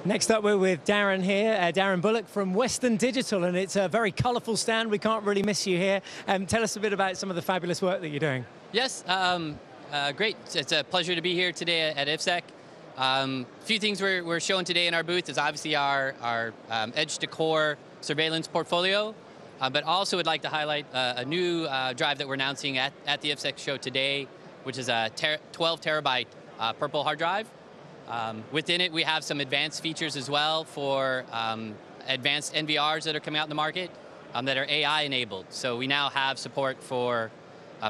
Next up, we're with Darrin here, Darrin Bulik from Western Digital, and it's a very colourful stand. We can't really miss you here. Tell us a bit about some of the fabulous work that you're doing. Yes, great. It's a pleasure to be here today at IFSEC. A few things we're showing today in our booth is obviously our edge-to-core surveillance portfolio, but also would like to highlight a new drive that we're announcing at the IFSEC show today, which is a 12 terabyte purple hard drive. Within it, we have some advanced features as well for advanced NVRs that are coming out in the market that are AI enabled. So we now have support for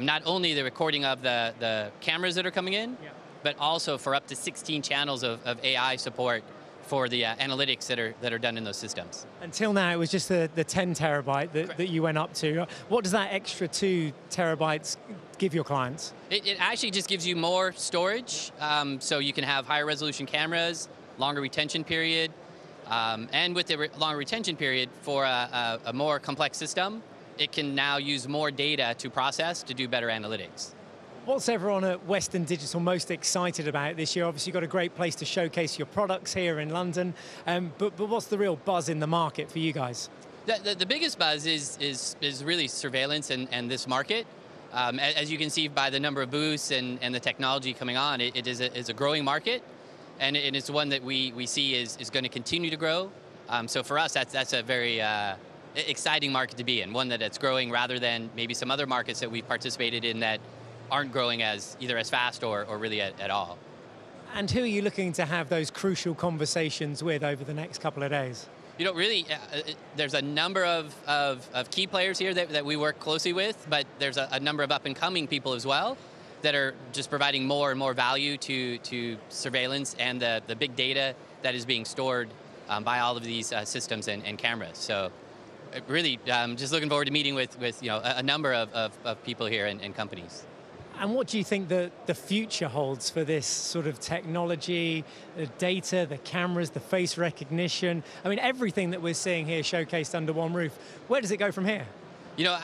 not only the recording of the cameras that are coming in, but also for up to 16 channels of AI support for the analytics that are done in those systems. Until now, it was just the 10 terabyte that you went up to. What does that extra 2 terabytes give your clients? It actually just gives you more storage, so you can have higher resolution cameras, longer retention period, and with the longer retention period for a more complex system, it can now use more data to process to do better analytics. What's everyone at Western Digital most excited about this year? Obviously, you've got a great place to showcase your products here in London, but what's the real buzz in the market for you guys? The biggest buzz is really surveillance and this market. As you can see by the number of booths and the technology coming on, it is a growing market, and it's one that we see is going to continue to grow. So for us, that's a very exciting market to be in, one that's growing rather than maybe some other markets that we've participated in that aren't growing either as fast or really at all. And who are you looking to have those crucial conversations with over the next couple of days? You know, really, there's a number of key players here that we work closely with, but there's a number of up-and-coming people as well that are just providing more and more value to surveillance and the big data that is being stored by all of these systems and cameras. So really, just looking forward to meeting with a number of people here and companies. And what do you think the future holds for this sort of technology, the data, the cameras, the face recognition? I mean, everything that we're seeing here showcased under one roof. Where does it go from here? You know,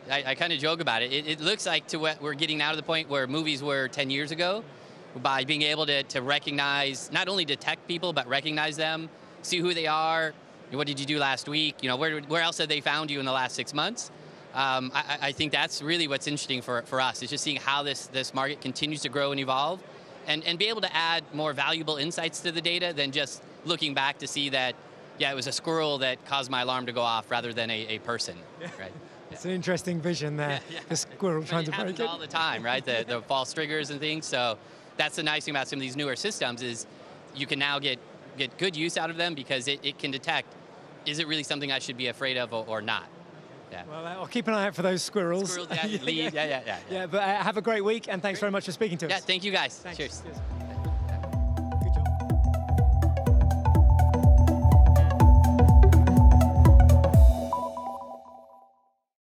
I kind of joke about it. It looks like we're getting now to the point where movies were 10 years ago, by being able to recognize, not only detect people, but recognize them, see who they are, what did you do last week, where else have they found you in the last 6 months? I think that's really what's interesting for us, is just seeing how this market continues to grow and evolve and be able to add more valuable insights to the data than just looking back to see that, yeah, it was a squirrel that caused my alarm to go off rather than a person. Yeah. Right? It's an interesting vision there, the squirrel trying to break it. All the time, right? The false triggers and things. So that's the nice thing about some of these newer systems is you can now get good use out of them because it can detect, is it really something I should be afraid of or not? Yeah. Well, I'll keep an eye out for those squirrels. Squirrels, yeah, lead, yeah. But have a great week, and thanks very much for speaking to us. Yeah, thank you guys. Thanks. Cheers. Cheers.